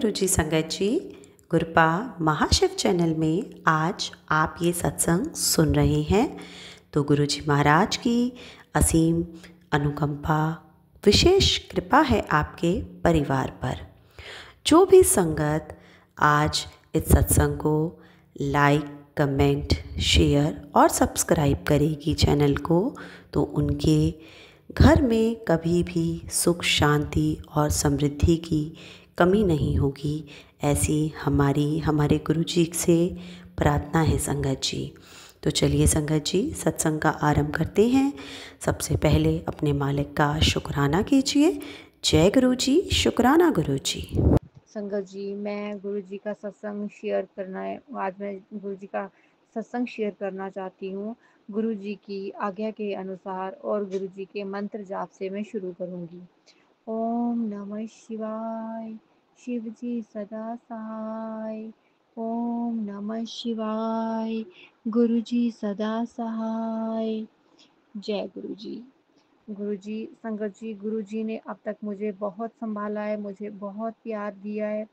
गुरुजी संगत जी, गुरपा महाशिव चैनल में आज आप ये सत्संग सुन रहे हैं तो गुरुजी महाराज की असीम अनुकंपा विशेष कृपा है आपके परिवार पर। जो भी संगत आज इस सत्संग को लाइक, कमेंट, शेयर और सब्सक्राइब करेगी चैनल को, तो उनके घर में कभी भी सुख, शांति और समृद्धि की कमी नहीं होगी, ऐसी हमारे गुरुजी से प्रार्थना है संगत जी। तो चलिए संगत जी, सत्संग का आरंभ करते हैं। सबसे पहले अपने मालिक का शुक्राना कीजिए। जय गुरुजी, शुक्राना गुरुजी। संगत जी, मैं गुरुजी का सत्संग शेयर करना है। आज मैं गुरुजी का सत्संग शेयर करना चाहती हूँ गुरुजी की आज्ञा के अनुसार, और गुरुजी के मंत्र जाप से मैं शुरू करूँगी। ओम नमः शिवाय, शिव जी सदा सहाय। ओम नमः शिवाय, गुरुजी सदा सहाय। जय गुरुजी। गुरुजी संगत जी, गुरुजी ने अब तक मुझे बहुत संभाला है, मुझे बहुत प्यार दिया है।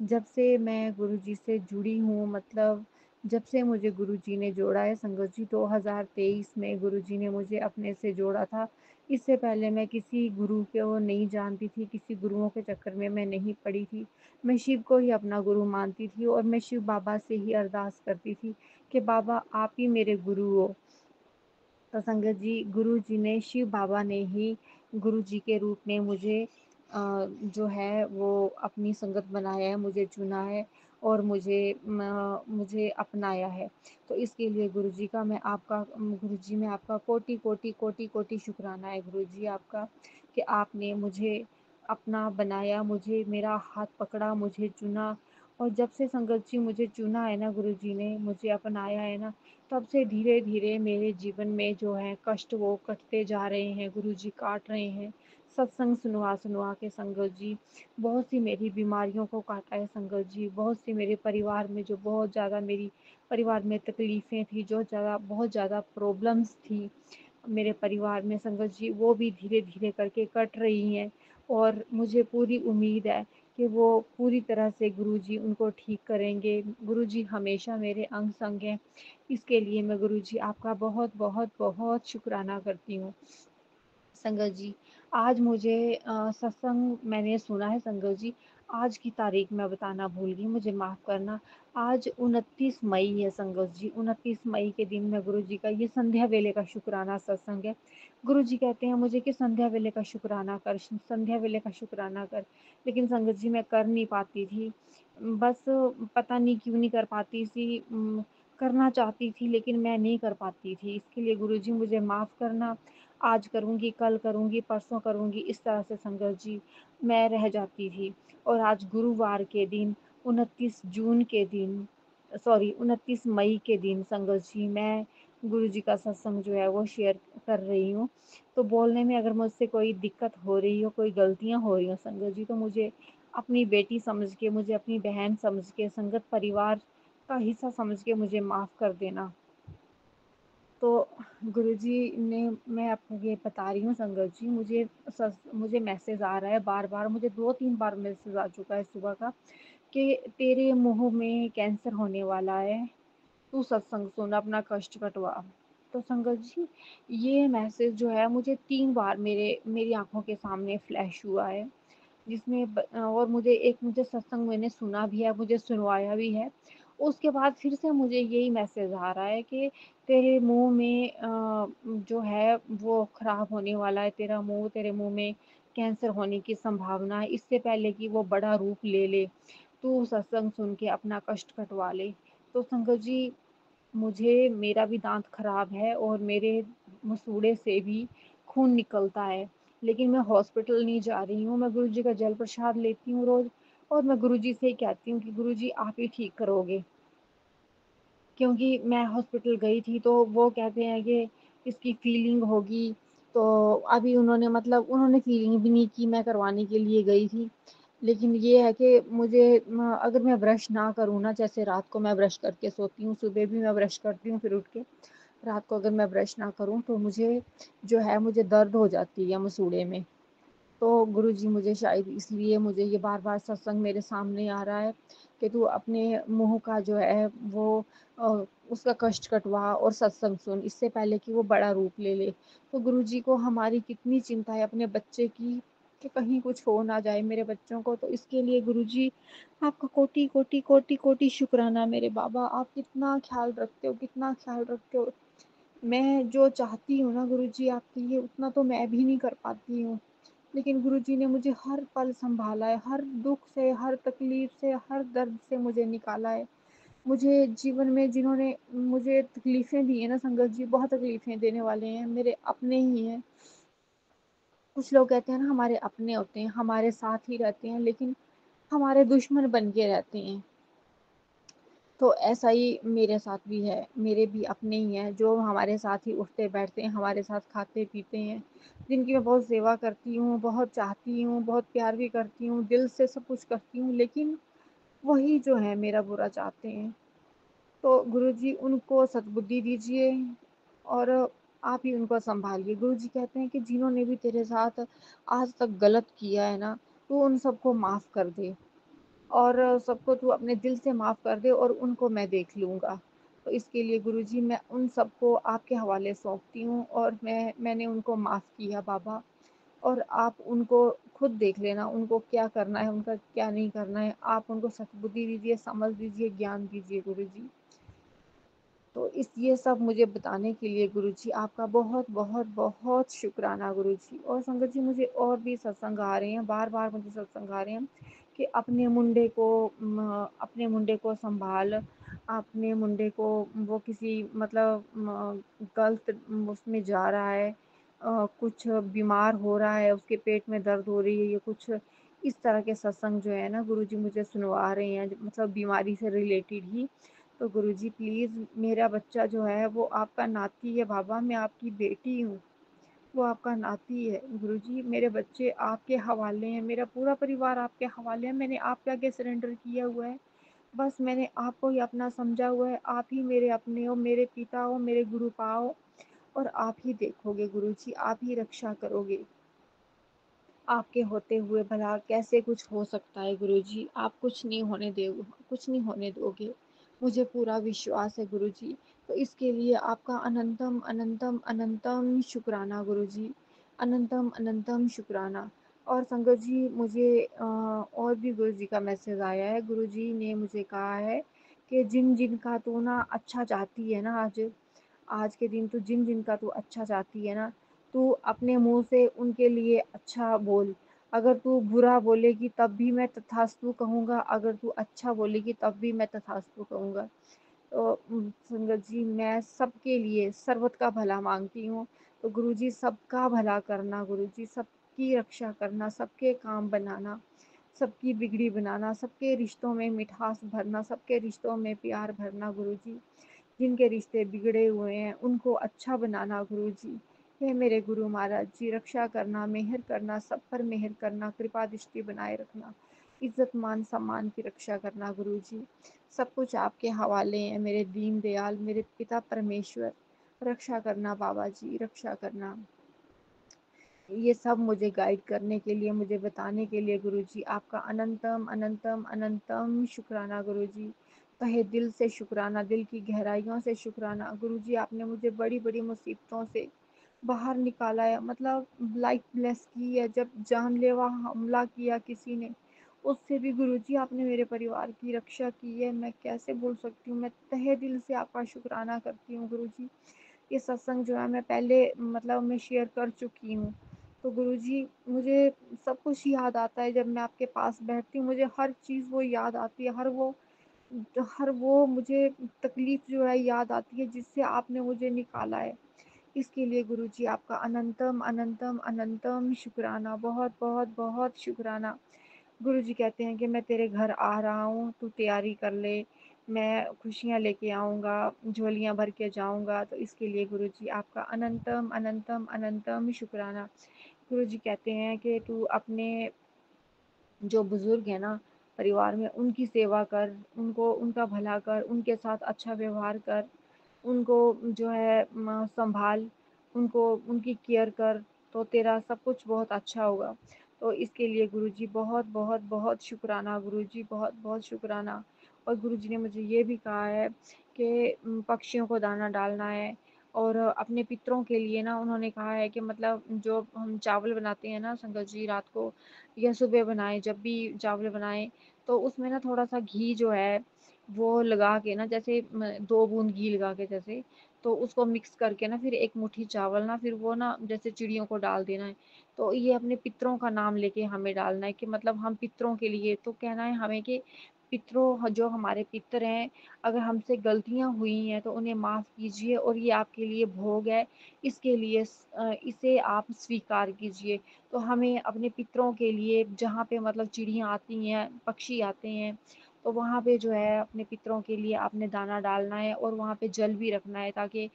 जब से मैं गुरुजी से जुड़ी हूँ, मतलब जब से मुझे गुरुजी ने जोड़ा है संगत जी, 2023 में गुरुजी ने मुझे अपने से जोड़ा था। इससे पहले मैं किसी गुरु को नहीं जानती थी, किसी गुरुओं के चक्कर में मैं नहीं पड़ी थी। मैं शिव को ही अपना गुरु मानती थी और मैं शिव बाबा से ही अरदास करती थी कि बाबा आप ही मेरे गुरु हो। तो संगत जी, गुरु जी ने, शिव बाबा ने ही गुरु जी के रूप में मुझे जो है वो अपनी संगत बनाया है, मुझे चुना है और मुझे अपनाया है। तो इसके लिए गुरु जी में आपका कोटि कोटि कोटि कोटि शुक्राना है गुरु जी आपका, कि आपने मुझे अपना बनाया, मुझे मेरा हाथ पकड़ा, मुझे चुना। और जब से संगत जी मुझे चुना है ना, गुरु जी ने मुझे अपनाया है ना, तब से धीरे धीरे मेरे जीवन में जो है कष्ट वो कटते जा रहे हैं, गुरुजी काट रहे हैं। सत्संग सुनवा सुनवा के संगत जी, बहुत सी मेरी बीमारियों को काटा है संगत जी। बहुत सी मेरे परिवार में जो बहुत ज़्यादा मेरी परिवार में तकलीफ़ें थी, जो बहुत ज़्यादा प्रॉब्लम्स थी मेरे परिवार में संगत जी, वो भी धीरे धीरे करके कट रही हैं। और मुझे पूरी उम्मीद है कि वो पूरी तरह से गुरुजी उनको ठीक करेंगे। गुरुजी हमेशा मेरे अंग संग हैं। इसके लिए मैं गुरुजी आपका बहुत बहुत बहुत शुक्राना करती हूँ संगत जी। आज मुझे सत्संग मैंने सुना है संगत जी। आज की तारीख मैं बताना भूल गई, मुझे माफ़ करना। आज 29 मई है संगत जी। 29 मई के दिन मैं गुरुजी का ये संध्या वेले का शुक्राना सत्संग है। गुरुजी कहते हैं मुझे कि संध्या वेले का शुक्राना कर, संध्या वेले का शुक्राना कर। लेकिन संगत जी मैं कर नहीं पाती थी। बस पता नहीं क्यों नहीं कर पाती थी। करना चाहती थी लेकिन मैं नहीं कर पाती थी। इसके लिए गुरुजी मुझे माफ़ करना। आज करूँगी, कल करूँगी, परसों करूँगी, इस तरह से संगत जी मैं रह जाती थी। और आज गुरुवार के दिन 29 जून के दिन, सॉरी 29 मई के दिन संगत जी, मैं गुरुजी का सत्संग जो है वो शेयर कर रही हूँ। तो बोलने में अगर मुझसे कोई दिक्कत हो रही हो, कोई गलतियाँ हो रही हो संगत जी, तो मुझे अपनी बेटी समझ के, मुझे अपनी बहन समझ के, संगत परिवार का हिस्सा समझ के मुझे माफ़ कर देना। तो गुरुजी ने, मैं आपको ये बता रही हूँ संगत जी, मुझे मैसेज आ रहा है बार-बार, मुझे 2-3 बार मैसेज आ चुका है सुबह का, कि तेरे मुँह में कैंसर होने वाला है, तू सत्संग सुन, अपना कष्ट कटवा। तो संगत जी, ये मैसेज जो है मुझे 3 बार मेरी आँखों के सामने फ्लैश हुआ है। और मुझे सत्संग मैंने सुना भी है, मुझे सुनवाया भी है। उसके बाद फिर से मुझे यही मैसेज आ रहा है कि तेरे मुँह में जो है वो खराब होने वाला है, तेरे मुँह में कैंसर होने की संभावना है, इससे पहले कि वो बड़ा रूप ले ले, तू सत्संग सुन के अपना कष्ट कटवा ले। तो संगत जी, मुझे, मेरा भी दाँत खराब है और मेरे मसूड़े से भी खून निकलता है, लेकिन मैं हॉस्पिटल नहीं जा रही हूँ। मैं गुरुजी का जल प्रसाद लेती हूँ रोज़, और मैं गुरुजी से ही कहती हूँ कि गुरुजी आप ही ठीक करोगे। क्योंकि मैं हॉस्पिटल गई थी तो वो कहते हैं कि इसकी फीलिंग होगी। तो अभी उन्होंने फीलिंग भी नहीं की, मैं करवाने के लिए गई थी। लेकिन ये है कि मुझे अगर मैं ब्रश ना करूँ ना, जैसे रात को मैं ब्रश करके सोती हूँ, सुबह भी मैं ब्रश करती हूँ, फिर उठ के रात को अगर मैं ब्रश ना करूँ तो मुझे जो है मुझे दर्द हो जाती है मसूड़े में। तो गुरुजी मुझे शायद इसलिए मुझे ये बार-बार सत्संग मेरे सामने आ रहा है कि तू अपने मुँह का जो है वो उसका कष्ट कटवा और सत्संग सुन, इससे पहले कि वो बड़ा रूप ले ले। तो गुरुजी को हमारी कितनी चिंता है अपने बच्चे की कि कहीं कुछ हो ना जाए मेरे बच्चों को। तो इसके लिए गुरुजी आपका कोटि कोटि कोटि कोटि शुक्राना मेरे बाबा। आप कितना ख्याल रखते हो, कितना ख्याल रखते हो। मैं जो चाहती हूँ ना गुरुजी आपके लिए उतना तो मैं भी नहीं कर पाती हूँ। लेकिन गुरुजी ने मुझे हर पल सँभाला है, हर दुःख से, हर तकलीफ़ से, हर दर्द से मुझे निकाला है। मुझे जीवन में जिन्होंने मुझे तकलीफ़ें दी हैं ना संगत जी, बहुत तकलीफ़ें देने वाले हैं, मेरे अपने ही हैं। कुछ लोग कहते हैं ना हमारे अपने होते हैं, हमारे साथ ही रहते हैं, लेकिन हमारे दुश्मन बन के रहते हैं। तो ऐसा ही मेरे साथ भी है, मेरे भी अपने ही हैं जो हमारे साथ ही उठते-बैठते हैं, हमारे साथ खाते-पीते हैं, जिनकी मैं बहुत सेवा करती हूँ, बहुत चाहती हूँ, बहुत प्यार भी करती हूँ, दिल से सब कुछ करती हूँ, लेकिन वही जो है मेरा बुरा चाहते हैं। तो गुरुजी उनको सद्बुद्धि दीजिए और आप ही उनको सँभालिए। गुरुजी कहते हैं कि जिन्होंने भी तेरे साथ आज तक गलत किया है ना, तू उन सबको माफ़ कर दे। और सबको तू अपने दिल से माफ़ कर दे और उनको मैं देख लूँगा। तो इसके लिए गुरुजी मैं उन सबको आपके हवाले सौंपती हूँ और मैंने उनको माफ़ किया बाबा और आप उनको खुद देख लेना, उनको क्या करना है, उनका क्या नहीं करना है। आप उनको सद्बुद्धि दीजिए, समझ दीजिए, ज्ञान दीजिए गुरुजी। तो इस ये सब मुझे बताने के लिए गुरुजी आपका बहुत बहुत बहुत शुक्राना गुरुजी। और संगत जी मुझे और भी सत्संग आ रहे हैं, बार बार मुझे सत्संग आ रहे हैं कि अपने मुंडे को संभाल, अपने मुंडे को वो किसी मतलब गलत उसमें जा रहा है, कुछ बीमार हो रहा है, उसके पेट में दर्द हो रही है, ये कुछ इस तरह के सत्संग जो है ना गुरुजी मुझे सुनवा रहे हैं, मतलब बीमारी से रिलेटेड ही। तो गुरुजी प्लीज़ मेरा बच्चा जो है वो आपका नाती है बाबा, मैं आपकी बेटी हूँ, वो आपका नाती है। गुरुजी मेरे बच्चे आपके हवाले हैं, मेरा पूरा परिवार आपके हवाले है, मैंने आपके आगे सरेंडर किया हुआ है। बस मैंने आपको ही अपना समझा हुआ है, आप ही मेरे अपने हो, मेरे पिता हो, मेरे गुरु पाओ और आप ही देखोगे गुरुजी, आप ही रक्षा करोगे। आपके होते हुए भला कैसे कुछ हो सकता है गुरुजी? आप कुछ नहीं होने दोगे। मुझे पूरा विश्वास है गुरुजी। तो इसके लिए आपका अनंतम अनंतम अनंतम शुक्राना गुरुजी। अनंतम अनंतम शुक्राना। और संगत जी मुझे और भी गुरुजी का मैसेज आया है। गुरुजी ने मुझे कहा है कि जिन-जिन का तू ना अच्छा चाहती है ना आज आज के दिन तू जिन-जिन का तू अच्छा चाहती है ना, तू अपने मुँह से उनके लिए अच्छा बोल। अगर तू बुरा बोलेगी तब भी मैं तथास्तु कहूँगा, अगर तू अच्छा बोलेगी तब भी मैं तथास्तु कहूँगा। तो संगत जी मैं सबके लिए सर्वत का भला माँगती हूँ। तो गुरुजी सबका भला करना गुरुजी, सबकी रक्षा करना, सबके काम बनाना, सबकी बिगड़ी बनाना, सबके रिश्तों में मिठास भरना, सबके रिश्तों में प्यार भरना गुरुजी। जिनके रिश्ते बिगड़े हुए हैं उनको अच्छा बनाना गुरुजी। हे मेरे गुरु महाराज जी रक्षा करना, मेहर करना, सब पर मेहर करना, कृपा दृष्टि बनाए रखना, इज्जत मान सम्मान की रक्षा करना गुरुजी। सब कुछ आपके हवाले हैं मेरे दीन दयाल मेरे पिता परमेश्वर। रक्षा करना बाबा जी, रक्षा करना। ये सब मुझे गाइड करने के लिए, मुझे बताने के लिए गुरुजी आपका अनंतम अनंतम अनंतम शुक्राना गुरुजी। तहे दिल से शुक्राना, दिल की गहराइयों से शुक्राना। गुरुजी आपने मुझे बड़ी-बड़ी मुसीबतों से बाहर निकाला है, मतलब लाइफ ब्लेस की है। जब जानलेवा हमला किया किसी ने, उससे भी गुरुजी आपने मेरे परिवार की रक्षा की है। मैं कैसे भूल सकती हूँ, मैं तहे दिल से आपका शुक्राना करती हूँ गुरुजी। ये सत्संग जो है मैं पहले मतलब मैं शेयर कर चुकी हूँ। तो गुरुजी मुझे सब कुछ याद आता है जब मैं आपके पास बैठती हूँ, मुझे हर चीज़ वो याद आती है, हर वो मुझे तकलीफ़ जो है याद आती है जिससे आपने मुझे निकाला है। इसके लिए गुरुजी आपका अनंतम अनंतम अनंतम शुक्राना, बहुत बहुत बहुत शुक्राना। गुरुजी कहते हैं कि मैं तेरे घर आ रहा हूँ, तू तैयारी कर ले, मैं खुशियाँ लेके आऊँगा, झोलियाँ भर के जाऊँगा। तो इसके लिए गुरुजी आपका अनंतम अनंतम अनंतम शुक्राना। गुरुजी कहते हैं कि तू अपने जो बुज़ुर्ग हैं ना परिवार में उनकी सेवा कर, उनको उनका भला कर, उनके साथ अच्छा व्यवहार कर, उनको जो है सँभाल, उनको उनकी केयर कर, तो तेरा सब कुछ बहुत अच्छा होगा। तो इसके लिए गुरुजी बहुत बहुत बहुत शुक्राना गुरुजी, बहुत बहुत शुक्राना। और गुरुजी ने मुझे ये भी कहा है कि पक्षियों को दाना डालना है, और अपने पितरों के लिए ना उन्होंने कहा है कि मतलब जो हम चावल बनाते हैं ना संगत जी रात को या सुबह बनाएं, जब भी चावल बनाएं तो उसमें ना थोड़ा सा घी जो है वो लगा के ना, जैसे 2 बूंद घी लगा के जैसे, तो उसको मिक्स करके ना फिर एक मुट्ठी चावल ना फिर वो ना जैसे चिड़ियों को डाल देना है। तो ये अपने पितरों का नाम लेके हमें डालना है कि मतलब हम पितरों के लिए तो कहना है हमें कि पितरों, जो हमारे पितर हैं, अगर हमसे गलतियां हुई हैं तो उन्हें माफ़ कीजिए और ये आपके लिए भोग है, इसके लिए इसे आप स्वीकार कीजिए। तो हमें अपने पितरों के लिए जहाँ पे मतलब चिड़ियाँ आती हैं, पक्षी आते हैं, तो वहाँ पे जो है अपने पितरों के लिए आपने दाना डालना है और वहाँ पे जल भी रखना है, ताकि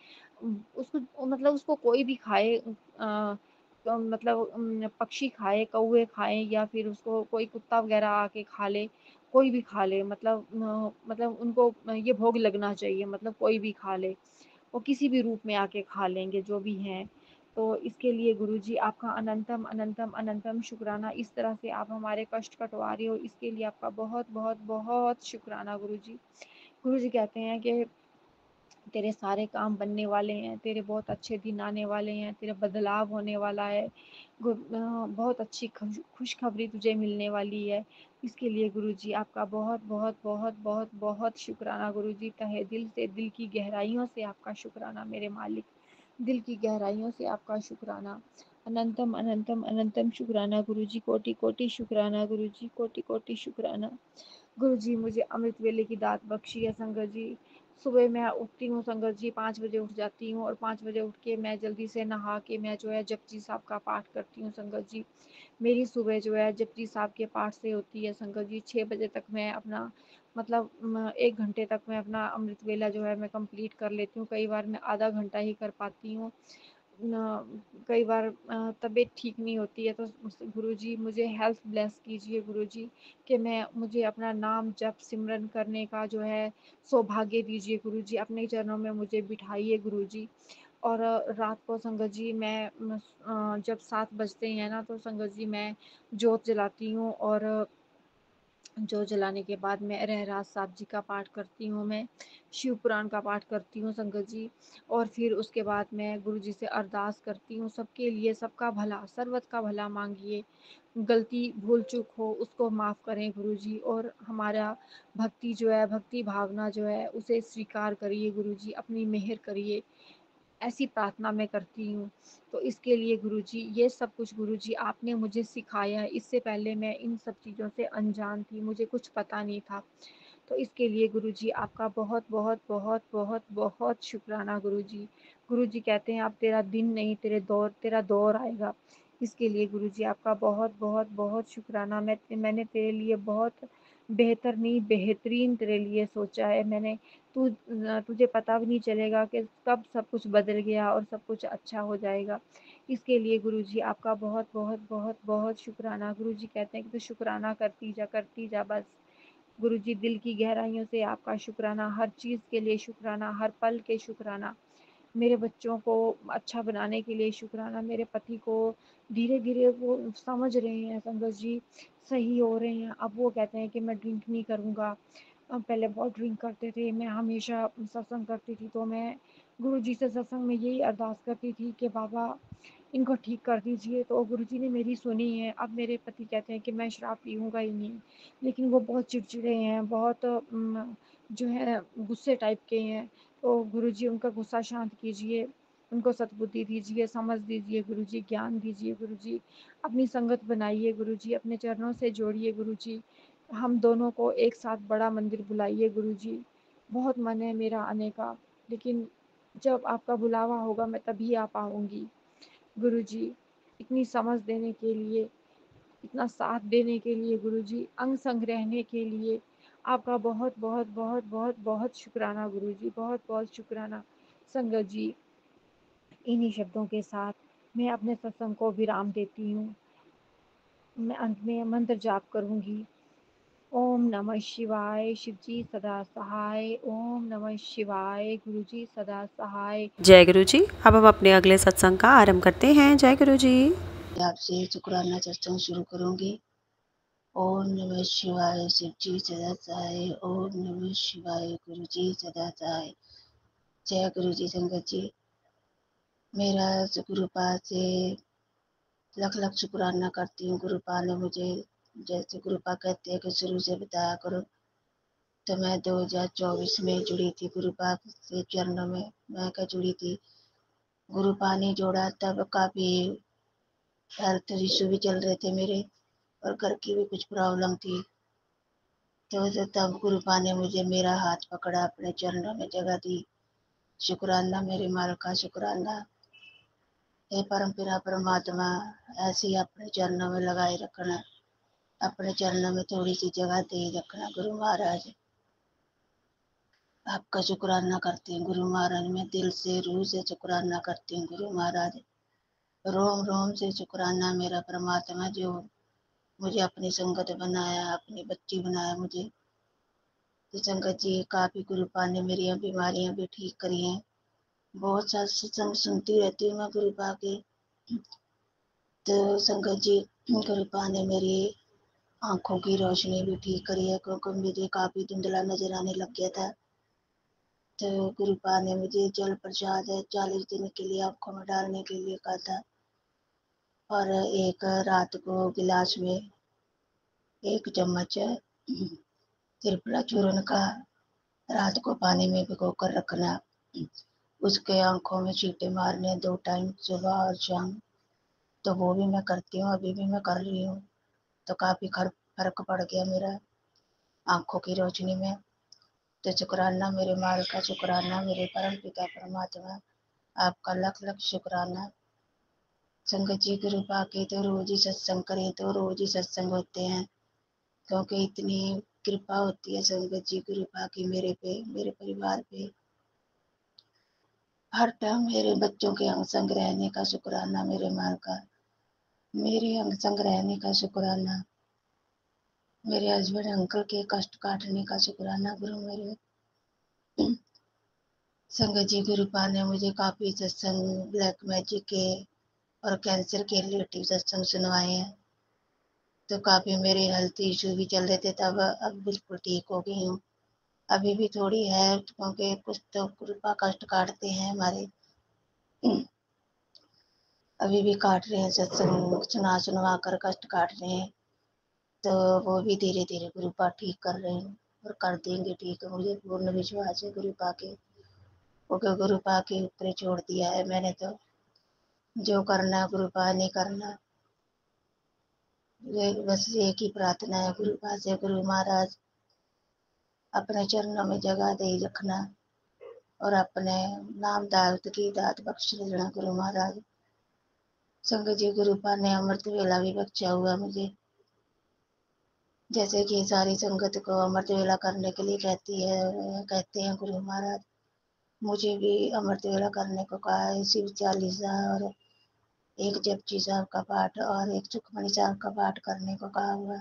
उसको मतलब उसको कोई भी खाए, तो मतलब पक्षी खाए, कौवे खाएं, या फिर उसको कोई कुत्ता वगैरह आके खा ले, कोई भी खा ले, मतलब मतलब उनको ये भोग लगना चाहिए, मतलब कोई भी खा ले, वो किसी भी रूप में आके खा लेंगे जो भी हैं। तो इसके लिए गुरुजी आपका अनंतम अनंतम अनंतम शुक्राना, इस तरह से आप हमारे कष्ट कटवा रहे हो, इसके लिए आपका बहुत बहुत बहुत शुक्राना गुरुजी। गुरुजी कहते हैं कि तेरे सारे काम बनने वाले हैं, तेरे बहुत अच्छे दिन आने वाले हैं, तेरा बदलाव होने वाला है, बहुत अच्छी खुशखबरी तुझे मिलने वाली है। इसके लिए गुरुजी आपका बहुत बहुत बहुत बहुत बहुत शुक्राना गुरुजी, तहे दिल से, दिल की गहराइयों से आपका शुक्राना मेरे मालिक, दिल की गहराइयों से आपका शुक्राना, अनंतम अनंतम अनंतम शुक्राना गुरुजी, कोटि कोटि शुक्राना गुरुजी, कोटि कोटि शुक्राना। गुरुजी मुझे अमृत वेले की दात बख्शी है संगत जी। सुबह मैं उठती हूँ संगत जी, 5 बजे उठ जाती हूँ, और 5 बजे उठ के मैं जल्दी से नहा के मैं जो है जपजी साहब का पाठ करती हूँ संगत जी। मेरी सुबह जो है जपजी साहब के पाठ से होती है संगत जी। 6 बजे तक मैं अपना मतलब 1 घंटे तक मैं अपना अमृत वेला जो है मैं कंप्लीट कर लेती हूँ। कई बार मैं आधा घंटा ही कर पाती हूँ। कई बार तबीयत ठीक नहीं होती है, तो गुरुजी मुझे हेल्थ ब्लेस कीजिए गुरुजी, कि मैं मुझे अपना नाम जप सिमरन करने का जो है सौभाग्य दीजिए गुरुजी, अपने चरणों में मुझे बिठाइए गुरुजी। और रात को संगत जी मैं जब 7 बजते हैं ना, तो संगत जी मैं जोत जलाती हूँ, और जो जलाने के बाद मैं रहरास साहब जी का पाठ करती हूँ, मैं शिव पुराण का पाठ करती हूँ संगत जी। और फिर उसके बाद मैं गुरु जी से अरदास करती हूँ सबके लिए, सबका भला, सर्वत का भला मांगिए, गलती भूल चूक हो उसको माफ़ करें गुरु जी, और हमारा भक्ति जो है, भक्ति भावना जो है उसे स्वीकार करिए गुरु जी, अपनी मेहर करिए, ऐसी प्रार्थना मैं करती हूँ। तो इसके लिए गुरुजी ये सब कुछ गुरुजी आपने मुझे सिखाया है, इससे पहले मैं इन सब चीज़ों से अनजान थी, मुझे कुछ पता नहीं था। तो इसके लिए गुरुजी आपका बहुत बहुत बहुत बहुत बहुत शुक्राना गुरुजी। गुरुजी कहते हैं अब तेरा दिन नहीं, तेरा दौर आएगा। इसके लिए गुरुजी आपका बहुत बहुत बहुत शुक्राना। मैंने तेरे लिए बहुत बेहतर नहीं, बेहतरीन तेरे लिए सोचा है मैंने। तुझे पता भी नहीं चलेगा कि कब सब कुछ बदल गया और सब कुछ अच्छा हो जाएगा। इसके लिए गुरुजी आपका बहुत बहुत बहुत बहुत शुक्राना। गुरुजी कहते हैं कि तू शुक्राना करती जा बस। गुरुजी दिल की गहराइयों से आपका शुक्राना, हर चीज़ के लिए शुक्राना, हर पल के शुक्राना। मेरे बच्चों को अच्छा बनाने के लिए शुक्राना, मेरे पति को धीरे धीरे वो समझ रहे हैं संगत जी, सही हो रहे हैं। अब वो कहते हैं कि मैं ड्रिंक नहीं करूँगा। पहले बहुत ड्रिंक करते थे, मैं हमेशा सत्संग करती थी, तो मैं गुरु जी से सत्संग में यही अरदास करती थी कि बाबा इनको ठीक कर दीजिए। तो गुरु जी ने मेरी सुनी है। अब मेरे पति कहते हैं कि मैं शराब पीऊँगा ही नहीं, लेकिन वो बहुत चिड़चिड़े हैं, बहुत जो है गुस्से टाइप के हैं। तो गुरुजी उनका गुस्सा शांत कीजिए, उनको सद्बुद्धि दीजिए, समझ दीजिए गुरुजी, ज्ञान दीजिए गुरुजी, अपनी संगत बनाइए गुरुजी, अपने चरणों से जोड़िए गुरुजी, हम दोनों को एक साथ बड़ा मंदिर बुलाइए गुरुजी। बहुत मन है मेरा आने का, लेकिन जब आपका बुलावा होगा मैं तभी आ पाऊँगी गुरुजी। इतनी समझ देने के लिए, इतना साथ देने के लिए गुरुजी, अंग संग रहने के लिए आपका बहुत बहुत बहुत बहुत बहुत शुक्राना गुरुजी, बहुत बहुत शुक्राना। संगत जी इन्हीं शब्दों के साथ मैं अपने सत्संग को विराम देती हूँ। मैं अंत में मंत्र जाप करूँगी। ओम नमः शिवाय, शिवजी सदा सहाय। ओम नमः शिवाय, गुरुजी सदा सहाय। जय गुरु जी। अब हम अपने अगले सत्संग का आरंभ करते हैं। जय गुरु जी। आपसे शुक्राना सत्संग शुरू करूंगी। ओम नमः शिवाय, शिव जी सदा सहाय। ओम नमः शिवाय, गुरु जी सदा सहाय। जय गुरु जी। संगत जी, मेरा गुरुपाद से लख लख शुक्राना करती हूँ। गुरुपा ने मुझे, जैसे गुरुपा कहते हैं कि शुरू से बताया करो, तो मैं 2024 में जुड़ी थी गुरुपा के चरणों में। मैं क्या जुड़ी थी, गुरुपा ने जोड़ा तब काफ़ी हेल्थ इशू भी चल रहे थे मेरे, और घर की भी कुछ प्रॉब्लम थी। तो तब गुरुपा ने मुझे मेरा हाथ पकड़ा, अपने चरणों में जगह दी। शुक्राना मेरे मालिक का, शुक्राना। हे परम पिता परमात्मा, ऐसे ही अपने चरणों में लगाए रखना, अपने चरणों में थोड़ी सी जगह दे रखना। गुरु महाराज, आपका शुक्राना करती हूँ गुरु महाराज। मैं दिल से, रूह से शुक्राना करती हूँ गुरु महाराज। रोम रोम से शुक्राना मेरा परमात्मा, जो मुझे अपनी संगत बनाया, अपनी बच्ची बनाया मुझे। तो संगत जी, काफ़ी गुरुपा ने मेरी बीमारियां भी ठीक करी हैं। बहुत सा सत्संग सुनती रहती हूँ मैं गुरुपा के। तो संगत जी, गुरुपा ने मेरी आंखों की रोशनी भी ठीक करी है, क्योंकि मुझे काफ़ी धुंधला नजर आने लग गया था। तो गुरुपा ने मुझे जल प्रसाद 40 दिन के लिए आंखों में डालने के लिए कहा था, और एक रात को गिलास में 1 चम्मच त्रिफला चूर्ण का रात को पानी में भिगो कर रखना। उसके आंखों में छींटे मारने 2 टाइम, सुबह और शाम। तो वो भी मैं करती हूँ, अभी भी मैं कर रही हूँ। तो काफ़ी फर्क पड़ गया मेरा आंखों की रोशनी में। तो शुक्राना मेरे माल का, शुक्राना मेरे परम पिता परमात्मा, आपका लख लख शुक्राना। संगत जी, कृपा के तो रोज ही सत्संग करें, तो रोज ही सत्संग होते हैं, क्योंकि इतनी कृपा होती है संगत जी कृपा की मेरे पे, मेरे परिवार पे। हर टाइम मेरे बच्चों के अंग संग रहने का शुक्राना मेरे माल का, मेरे अंग संग रहने का शुक्राना, मेरे हस्बैंड अंकल के कष्ट काटने का शुक्राना गुरु मेरे। संगत जी, गुरुपा ने मुझे काफ़ी सत्संग ब्लैक मैजिक के और कैंसर के रिलेटिव सत्संग सुनवाए हैं। तो काफ़ी मेरे हेल्थ इशू भी चल रहे थे तब, अब बिल्कुल ठीक हो गई हूँ। अभी भी थोड़ी है, क्योंकि कुछ तो कृपा कष्ट काटते हैं हमारे, अभी भी काट रहे हैं, सत्संग सुनवा कर कष्ट काट रहे हैं। तो वो भी धीरे धीरे गुरुपा ठीक कर रहे हैं, और कर देंगे ठीक। मुझे पूर्ण विश्वास है गुरुपा के, क्योंकि गुरुपा के ऊपर छोड़ दिया है मैंने। तो जो करना गुरुपा ने करना, बस एक ही प्रार्थना है गुरुपा से, गुरु महाराज अपने चरणों में जगह दे रखना, और अपने नाम दावत की दात बख्श देना गुरु महाराज। संगत जी, गुरुपा ने अमृत वेला भी बख्शा हुआ मुझे, जैसे कि सारी संगत को अमृत वेला करने के लिए कहते हैं गुरु महाराज। मुझे भी अमृत वेला करने को कहा है। शिव चालीसा और एक जपजी साहब का पाठ और एक सुखमणि साहब का पाठ करने को कहा हुआ,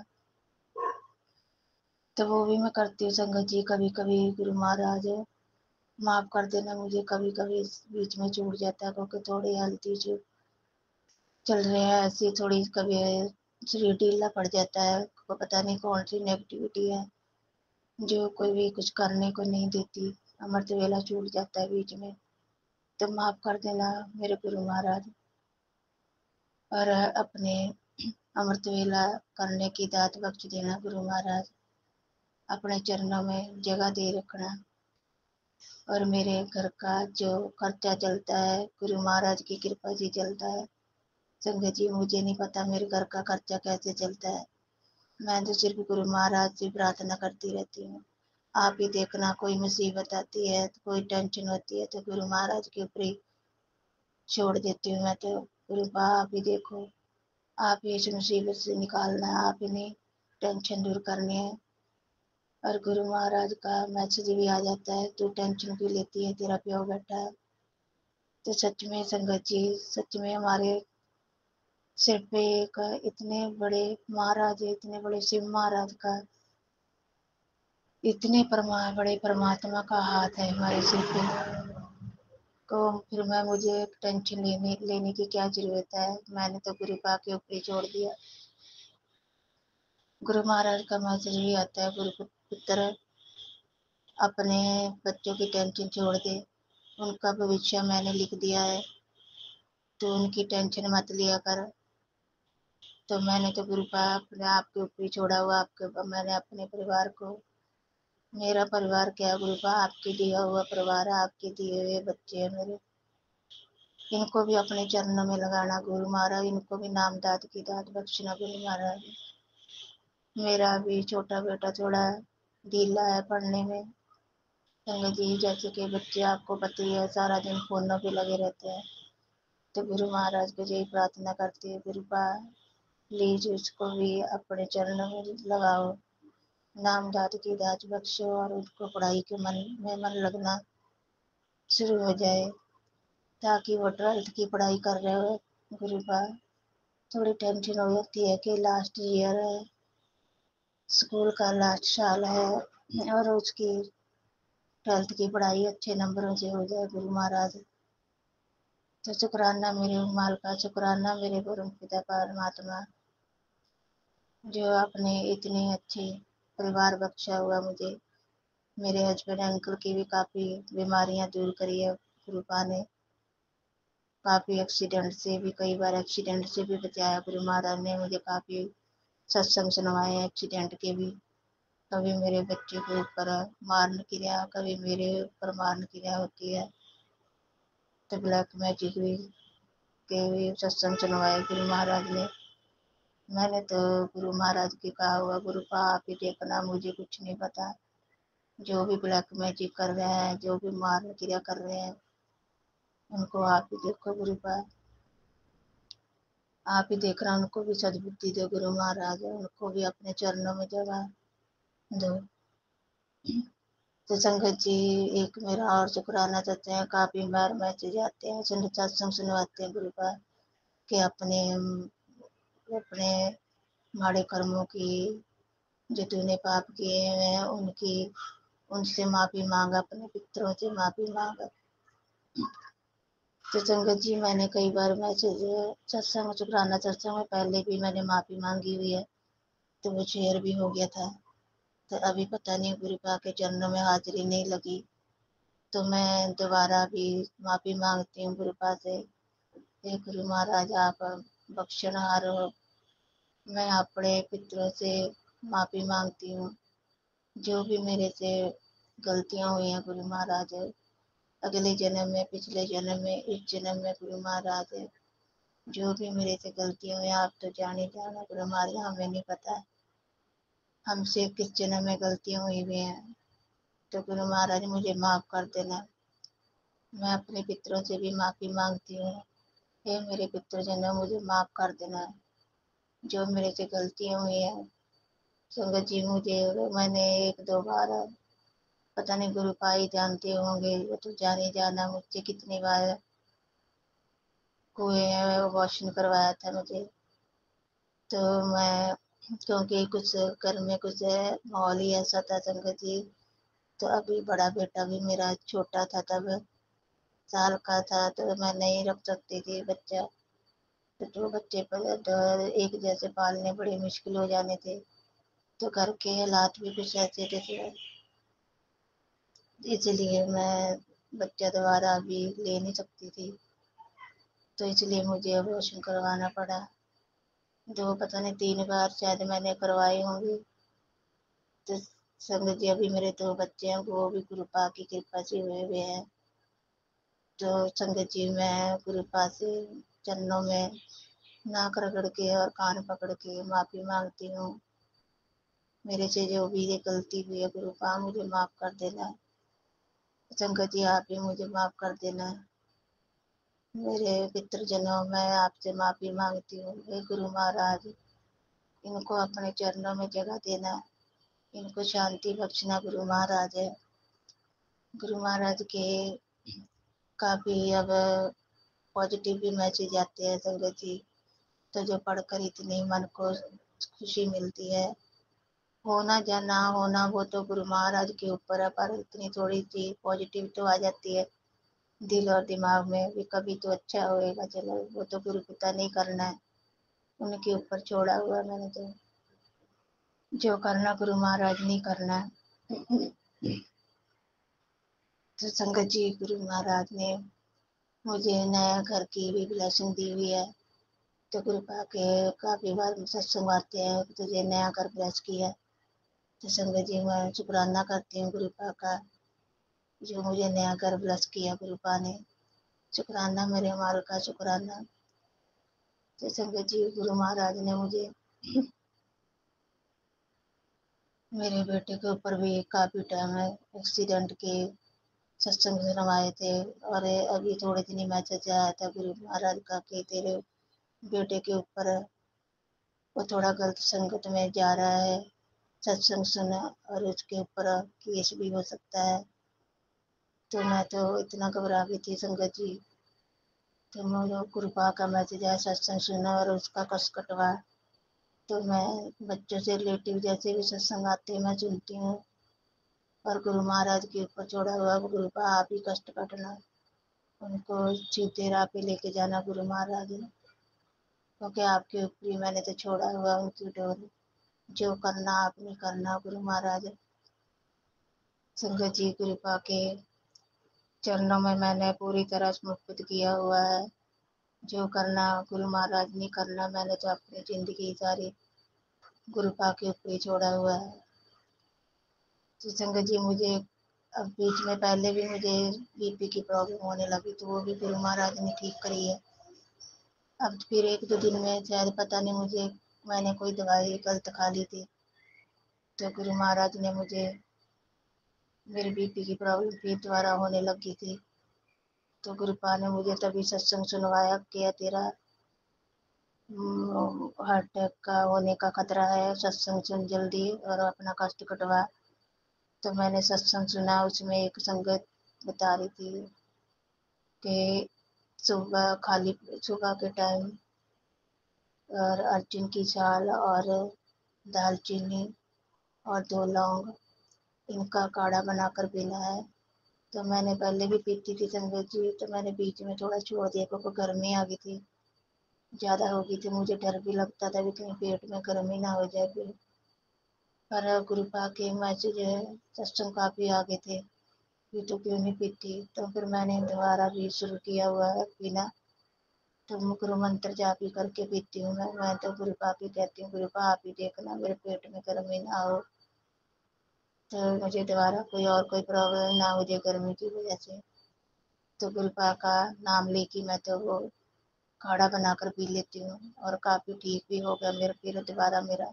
तो वो भी मैं करती हूँ संगत जी। कभी कभी गुरु महाराज माफ कर देना मुझे, कभी कभी बीच में छूट जाता है, क्योंकि थोड़ी हेल्थ इशू चल रहे हैं ऐसी, थोड़ी कभी शरीर ढीला पड़ जाता है। पता नहीं कौन सी नेगेटिविटी है जो कोई भी कुछ करने को नहीं देती, अमृत वेला छूट जाता है बीच में। तो माफ कर देना मेरे गुरु महाराज, और अपने अमृत वेला करने की दात बख्श देना गुरु महाराज। अपने चरणों में जगह दे रखना, और मेरे घर का जो खर्चा चलता है गुरु महाराज की कृपा से चलता है। संगत जी, मुझे नहीं पता मेरे घर का खर्चा कैसे चलता है, मैं तो सिर्फ गुरु महाराज से प्रार्थना करती रहती हूँ। आप ही देखना, कोई मुसीबत आती है, कोई टेंशन होती है, तो गुरु महाराज के ऊपर ही छोड़ देती हूँ मैं। तो गुरु आप ही देखो, आप ही इस मुसीबत से निकालना है, आप ही ने टेंशन दूर करनी है। और गुरु महाराज का मैसेज भी आ जाता है, तू टेंशन क्यों लेती है, तेरा प्यो बैठा है। तो सच में संगत जी, सच में हमारे सिर पे एक इतने बड़े महाराज, इतने बड़े शिव महाराज का, इतने बड़े परमात्मा का हाथ है हमारे सिर पे। तो फिर मैं मुझे टेंशन लेने लेने की क्या ज़रूरत है, मैंने तो कृपा के ऊपर ही छोड़ दिया। गुरु महाराज का मैसेज भी आता है, गुरु पुत्र अपने बच्चों की टेंशन छोड़ दे, उनका भविष्य मैंने लिख दिया है, तो उनकी टेंशन मत लिया कर। तो मैंने तो कृपा अपने आप के ऊपर ही छोड़ा हुआ, आपके मैंने अपने परिवार को, मेरा परिवार क्या गुरुपा, आपके दिया हुआ परिवार है, आपके दिए हुए बच्चे हैं मेरे, इनको भी अपने चरणों में लगाना गुरु महाराज, इनको भी नाम दाद की दात बख्शना गुरु महाराज। मेरा भी छोटा बेटा थोड़ा ढीला है पढ़ने में, संगत जी जैसे कि बच्चे आपको पता ही है सारा दिन फोनों पे लगे रहते हैं, तो गुरु महाराज को यही प्रार्थना करती है, गुरुपा प्लीज उसको भी अपने चरणों में लगाओ, नाम दाद की दात बख्शो और उनको पढ़ाई के मन में मन लगना शुरू हो जाए, ताकि वो 12th की पढ़ाई कर रहे हो। गुरुपा थोड़ी टेंशन हो जाती है कि लास्ट ईयर है, स्कूल का लास्ट साल है और उसकी 12th की पढ़ाई अच्छे नंबरों से हो जाए गुरु महाराज। तो शुक्राना मेरे माल का, शुक्राना मेरे परम पिता परमात्मा, जो आपने इतनी अच्छी परिवार बख्शा हुआ मुझे। मेरे हस्बैंड अंकल की भी काफ़ी बीमारियां दूर करी है गुरुपा ने, काफ़ी एक्सीडेंट से भी, कई बार एक्सीडेंट से भी बचाया गुरु महाराज ने मुझे, काफ़ी सत्संग सुनवाए एक्सीडेंट के भी, कभी मेरे बच्चे के ऊपर मारने क्रिया, कभी मेरे ऊपर मारने क्रिया होती है, तो ब्लैक मैजिक भी के भी सत्संग सुनवाए गुरु महाराज ने। मैंने तो गुरु महाराज की कहा हुआ, गुरुपा आप ही देखना, मुझे कुछ नहीं पता, जो भी ब्लैक मैजिक कर रहे हैं, जो भी मारने क्रिया कर रहे हैं, उनको आप ही देखो गुरुपा, आप ही देखना, उनको भी सद्बुद्धि दो गुरु महाराज, उनको भी अपने चरणों में जगह दो। तो संगत जी एक मेरा और शुक्राना चाहते हैं, काफ़ी बार मैसेज आते हैं, सत्संग सुनवाते हैं गुरुपा कि अपने अपने माड़े कर्मों की, जो तूने पाप किए हैं उनकी, उनसे माफ़ी मांग, अपने पितरों से माफ़ी मांग। तो संगत जी मैंने कई बार मैसेज सत्संग, शुक्राना सत्संग में पहले भी मैंने माफ़ी मांगी हुई है, तो वो शेयर भी हो गया था, तो अभी पता नहीं गुरुपा के चरणों में हाजिरी नहीं लगी, तो मैं दोबारा भी माफ़ी मांगती हूँ गुरुपा से, हे गुरु महाराज आप बख्शनहार हो, मैं अपने पितरों से माफ़ी मांगती हूँ, जो भी मेरे से गलतियाँ हुई हैं गुरु महाराज, अगले जन्म में, पिछले जन्म में, इस जन्म में गुरु महाराज, जो भी मेरे से गलतियाँ हुई आप तो जाने जाना गुरु महाराज, हमें नहीं पता हमसे किस जन्म में गलतियाँ हुई हुई हैं, तो गुरु महाराज मुझे माफ़ कर देना। मैं अपने पितरों से भी माफ़ी मांगती हूँ, हे मेरे पितृजनों मुझे माफ़ कर देना, जो मेरे से गलतियाँ हुई हैं। संगत जी मुझे, मैंने एक दो बार, पता नहीं गुरुपा ही जानते होंगे, वो तो जाने जाना, मुझसे कितनी बार कुएं वॉशिंग करवाया था मुझे, तो मैं, क्योंकि कुछ घर में कुछ माहौल ही ऐसा था संगत जी, तो अभी बड़ा बेटा भी मेरा छोटा था, तब साल का था, तो मैं नहीं रख सकती थी बच्चा, तो दो बच्चे पर एक जैसे पालने बड़ी मुश्किल हो जाने थे, तो घर के हालात भी कुछ ऐसे थे, इसलिए मैं बच्चा दोबारा अभी ले नहीं सकती थी, तो इसलिए मुझे अबॉर्शन करवाना पड़ा, दो पता नहीं 3 बार शायद मैंने करवाई होंगी। तो संगत जी अभी मेरे 2 बच्चे हैं, वो भी गुरुपा की कृपा से हुए हुए हैं, तो संगत जी मैं गुरुपा से चरणों में नाक रगड़ के और कान पकड़ के माफ़ी मांगती हूँ, मेरे से जो भी ये गलती हुई है गुरुपा मुझे माफ़ कर देना, संगत जी आप भी मुझे माफ़ कर देना, मेरे पितृजनों मैं आपसे माफ़ी मांगती हूँ, हे गुरु महाराज इनको अपने चरणों में जगह देना, इनको शांति बख्शना गुरु महाराज है। गुरु महाराज के काफ़ी अब पॉजिटिव भी मैसेज आते हैं संगत जी, तो जो पढ़कर इतनी मन को खुशी मिलती है, होना या ना होना वो तो गुरु महाराज के ऊपर है, पर इतनी थोड़ी सी पॉजिटिव तो आ जाती है दिल और दिमाग में भी कभी तो अच्छा होएगा। चलो वो तो गुरु पिता नहीं करना है, उनके ऊपर छोड़ा हुआ मैंने तो। जो करना गुरु महाराज नहीं करना है। तो संगत जी, गुरु महाराज ने मुझे नया घर की भी ब्लेसिंग दी हुई है। तो कृपा के काफ़ी बार सत्संग आते हैं, तुझे नया घर ब्लेस किया। तो संगत जी, मैं शुक्राना करती हूँ गुरुपा का, जो मुझे नया घर ब्लेस किया गुरुपा ने। शुक्राना मेरे माल का, शुक्राना। तो संगत जी, गुरु महाराज ने मुझे मेरे बेटे के ऊपर भी काफ़ी टाइम एक्सीडेंट के सत्संग सुनवाए थे। और अभी थोड़े दिन ही मैसेज आया था गुरु महाराज का कि तेरे बेटे के ऊपर वो थोड़ा गलत संगत में जा रहा है, सत्संग सुना और उसके ऊपर केस भी हो सकता है। तो मैं तो इतना घबरा गई थी संगत जी। तो मुझे कृपा का मैसेज आया, सत्संग सुना और उसका कस कटवा। तो मैं बच्चों से रिलेटिव जैसे भी सत्संग आते हैं मैं सुनती हूँ। और गुरु महाराज के ऊपर छोड़ा हुआ गुरुपा आप ही कष्ट काटना, उनको सीधे राह पे लेके जाना गुरु महाराज, क्योंकि आपके ऊपर ही मैंने तो छोड़ा हुआ उनकी डोर। जो करना आपने करना गुरु महाराज। संगत जी, कृपा के चरणों में मैंने पूरी तरह समर्पित किया हुआ है। जो करना गुरु महाराज ने करना, मैंने तो अपनी जिंदगी सारी गुरुपा के ऊपर ही छोड़ा हुआ है। तो संगत जी, मुझे अब बीच में पहले भी मुझे बीपी की प्रॉब्लम होने लगी, तो वो भी गुरु महाराज ने ठीक करी है। अब फिर एक दो दिन में शायद पता नहीं मुझे, मैंने कोई दवाई गलत खा ली थी, तो गुरु महाराज ने मुझे, मेरी बीपी की प्रॉब्लम फिर दोबारा होने लगी थी। तो गुरुपा ने मुझे तभी सत्संग सुनवाया कि तेरा हार्ट अटैक का होने का खतरा है, सत्संग सुन जल्दी और अपना कष्ट कटवा। तो मैंने सत्संग सुना, उसमें एक संगत बता रही थी कि सुबह के टाइम और अर्जुन की छाल और दालचीनी और 2 लौंग, इनका काढ़ा बनाकर पीना है। तो मैंने पहले भी पीती थी संगत जी, तो मैंने बीच में थोड़ा छोड़ दिया क्योंकि गर्मी आ गई थी, ज़्यादा हो गई थी, मुझे डर भी लगता था भी कहीं पेट में गर्मी ना हो जाए फिर। पर गुरुपा के मैसेज सत्संग काफ़ी आगे थे, ये तो क्यों नहीं पीती। तो फिर मैंने दोबारा भी शुरू किया हुआ है पीना। तो मैं गुरु मंत्र जाप ही करके पीती हूँ। मैं तो गुरुपा की कहती हूँ, गुरुपा आप ही देखना मेरे पेट में गर्मी ना हो, तो मुझे दोबारा कोई प्रॉब्लम ना हो जाए गर्मी की वजह से। तो गुरुपा का नाम लेके मैं तो वो काढ़ा बनाकर पी लेती हूँ और काफ़ी ठीक भी हो गया मेरा फिर दोबारा मेरा,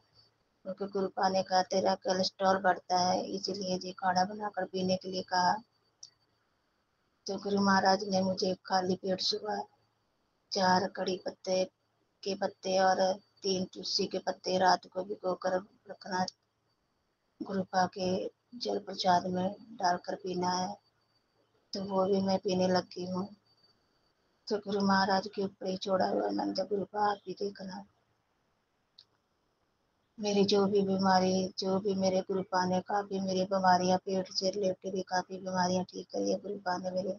क्योंकि गुरुपा ने कहा तेरा कोलेस्ट्रॉल बढ़ता है, इसीलिए ये काढ़ा बनाकर पीने के लिए कहा। तो गुरु महाराज ने मुझे खाली पेट सुबह 4 कड़ी पत्ते के पत्ते और 3 तुलसी के पत्ते रात को भिगो कर रखना, गुरुपा के जल प्रसाद में डालकर पीना है। तो वो भी मैं पीने लगी हूँ। तो गुरु महाराज के ऊपर ही छोड़ा हुआ नंद गुरुपा आप ही देखना, मेरी जो भी बीमारी, जो भी मेरे गुरुपा ने काफ़ी मेरी बीमारियाँ पेट से रिलेटेड भी काफ़ी बीमारियाँ ठीक करी है गुरुपा ने मेरे।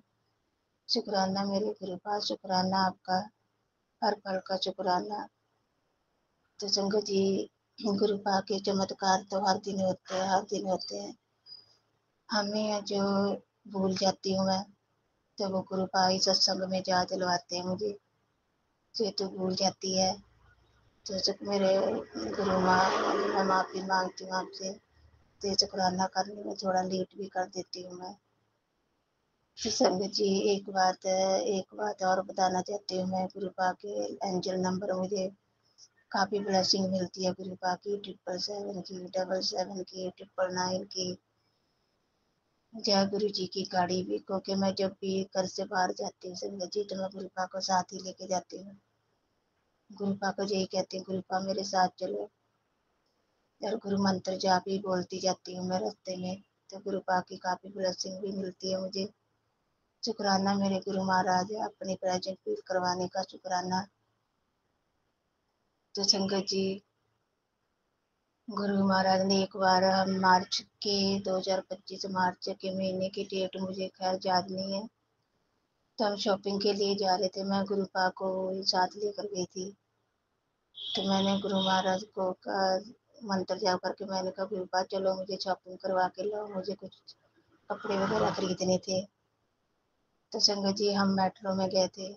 शुक्राना मेरे गुरुपा, शुक्राना आपका, हर पल का शुक्राना। तो संगत जी, गुरुपा के चमत्कार तो हर दिन होते हैं, हर दिन होते हैं। हमें जो भूल जाती हूँ मैं, तो वो गुरुपा ही सत्संग में जा दिलवाते हैं मुझे, ये तो भूल जाती है। तो जब मेरे गुरु माँ, मैं माफ़ी मांगती हूँ आपसे, तो शुक्राना करने में थोड़ा लेट भी कर देती हूँ मैं। तो संगत जी, एक बात और बताना चाहती हूँ मैं, गुरुपा के एंजल नंबर मुझे काफ़ी ब्लेसिंग मिलती है गुरुपा की, 777 की, 77 की, 999 की। जय गुरु जी की गाड़ी भी, क्योंकि मैं जब भी घर से बाहर जाती हूँ संगत जी, तो मैं गुरुपा को साथ ही लेके जाती हूँ। गुरुपा को यही कहती हूँ, गुरुपा मेरे साथ चलो, और गुरु मंत्र जाप ही बोलती जाती हूँ मैं रास्ते में। तो गुरुपा की काफ़ी ब्लेसिंग भी मिलती है मुझे। शुक्राना मेरे गुरु महाराज, अपनी प्रेजेंट फील करवाने का शुक्राना। तो संगत जी, गुरु महाराज ने एक बार, हम मार्च के 2025 मार्च के महीने की डेट मुझे खैर याद नहीं है, तो हम शॉपिंग के लिए जा रहे थे, मैं गुरुपा को साथ लेकर गई थी। तो मैंने गुरु महाराज को का मंत्र जाप करके मैंने कहा गुरुपा चलो मुझे शॉपिंग करवा के लाओ, मुझे कुछ कपड़े वगैरह खरीदने थे। तो संगत जी हम मेट्रो में गए थे।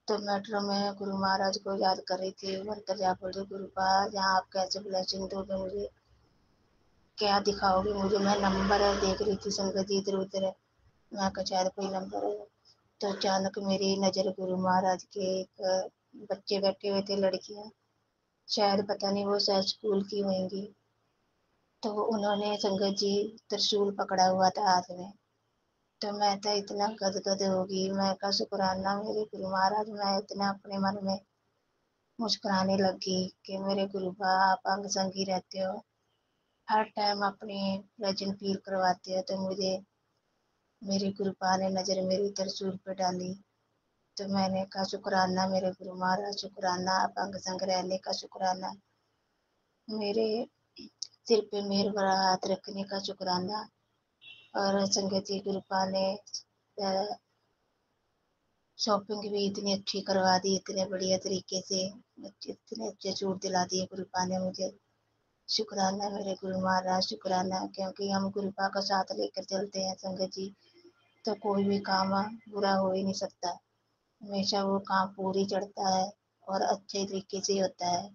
तो मेट्रो में गुरु महाराज को याद कर रही थी, मंत्र जाप बोल रही गुरुपा जहाँ आप कैसे ब्लेसिंग दोगे मुझे, क्या दिखाओगे मुझे। मैं नंबर देख रही थी संगत जी इधर उधर, मैं कहा शायद कोई नंबर है। तो अचानक मेरी नज़र गुरु महाराज के एक बच्चे बैठे हुए थे, लड़कियां, शायद पता नहीं वो शायद स्कूल की होंगी। तो उन्होंने संगत जी त्रिशूल पकड़ा हुआ था हाथ में। तो मैं तो इतना गदगद होगी, मैं का शुक्राना मेरे गुरु महाराज, मैं इतना अपने मन में मुस्कुराने लगी कि मेरे गुरुबा आप अंग संगी रहते हो, हर टाइम अपनी प्रेजेंट फील करवाते हो। तो मुझे मेरी गुरुपा ने नज़र मेरी त्रिशूल पे डाली। तो मैंने कहा शुक्राना मेरे गुरु महाराज, शुक्राना आप अंग संग रहने का, शुक्राना मेरे सिर पे मेहर भरा हाथ रखने का, शुक्राना। और संगत जी गुरुपा ने शॉपिंग भी इतनी अच्छी करवा दी, इतने बढ़िया तरीके से, इतने अच्छे सूट दिला दिए गुरुपा ने मुझे। शुक्राना मेरे गुरु महाराज, शुक्राना, क्योंकि हम गुरुपा का साथ लेकर चलते हैं संगत जी, तो कोई भी काम बुरा हो ही नहीं सकता, हमेशा वो काम पूरी चढ़ता है और अच्छे तरीके से होता है।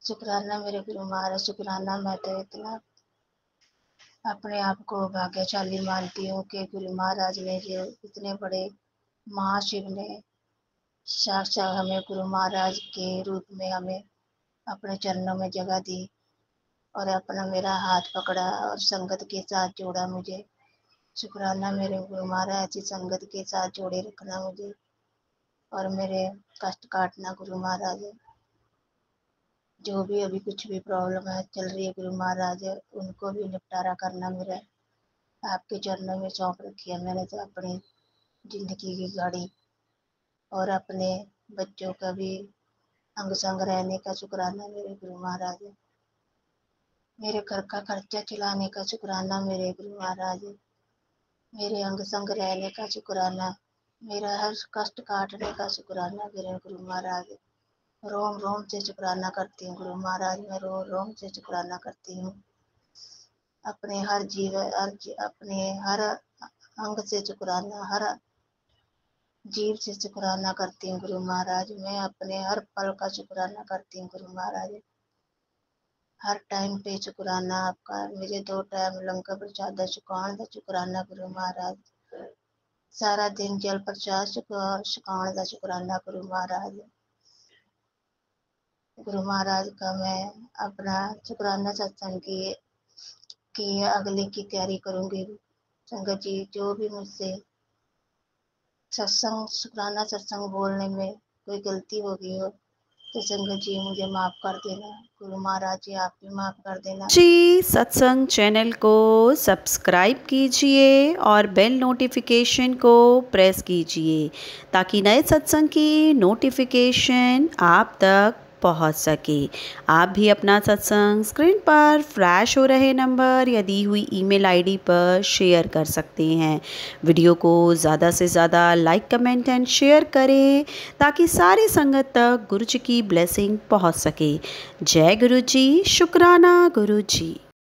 शुक्राना मेरे गुरु महाराज, शुक्राना। मैं तो इतना अपने आप को भाग्यशाली मानती हूँ कि गुरु महाराज ने जो इतने बड़े महाशिव ने साक्षात हमें गुरु महाराज के रूप में हमें अपने चरणों में जगह दी और अपना मेरा हाथ पकड़ा और संगत के साथ जोड़ा मुझे। शुक्राना मेरे गुरु महाराज, ऐसी संगत के साथ जोड़े रखना मुझे और मेरे कष्ट काटना गुरु महाराज। जो भी अभी कुछ भी प्रॉब्लम है चल रही है गुरु महाराज, उनको भी निपटारा करना मेरा आपके चरणों में सौंप रखी है मैंने तो अपनी जिंदगी की गाड़ी, और अपने बच्चों का भी अंग संग रहने का शुक्राना मेरे गुरु महाराज, मेरे घर का खर्चा चलाने का शुक्राना मेरे गुरु महाराज, मेरे अंग संग रहने का शुक्राना, मेरा हर कष्ट काटने का शुक्राना मेरे गुरु महाराज। रोम रोम से शुक्राना करती हूँ गुरु महाराज, मैं रोम रोम से शुक्राना करती हूँ, अपने हर जीव अपने हर अंग से शुक्राना, हर जीव से शुक्राना करती हूँ गुरु महाराज। मैं अपने हर पल का शुक्राना करती हूँ गुरु महाराज, हर टाइम पे शुक्राना आपका। मुझे 2 टाइम लंका प्रसाद सुखाण दा शुक्राना गुरु महाराज, सारा दिन जल प्रसाद सुखाण दा शुक्राना गुरु महाराज। गुरु महाराज का मैं अपना शुक्राना सत्संग की अगले की तैयारी करूँगी। संगत जी जो भी मुझसे सत्संग शुक्राना सत्संग बोलने में कोई गलती हो गई हो तो संगत जी मुझे माफ़ कर देना, गुरु महाराज जी आप भी माफ़ कर देना जी। सत्संग चैनल को सब्सक्राइब कीजिए और बेल नोटिफिकेशन को प्रेस कीजिए ताकि नए सत्संग की नोटिफिकेशन आप तक पहुंच सके। आप भी अपना सत्संग स्क्रीन पर फ्लैश हो रहे नंबर या दी हुई ईमेल आईडी पर शेयर कर सकते हैं। वीडियो को ज़्यादा से ज़्यादा लाइक कमेंट एंड शेयर करें ताकि सारी संगत तक गुरु जी की ब्लेसिंग पहुंच सके। जय गुरु जी, शुक्राना गुरु जी।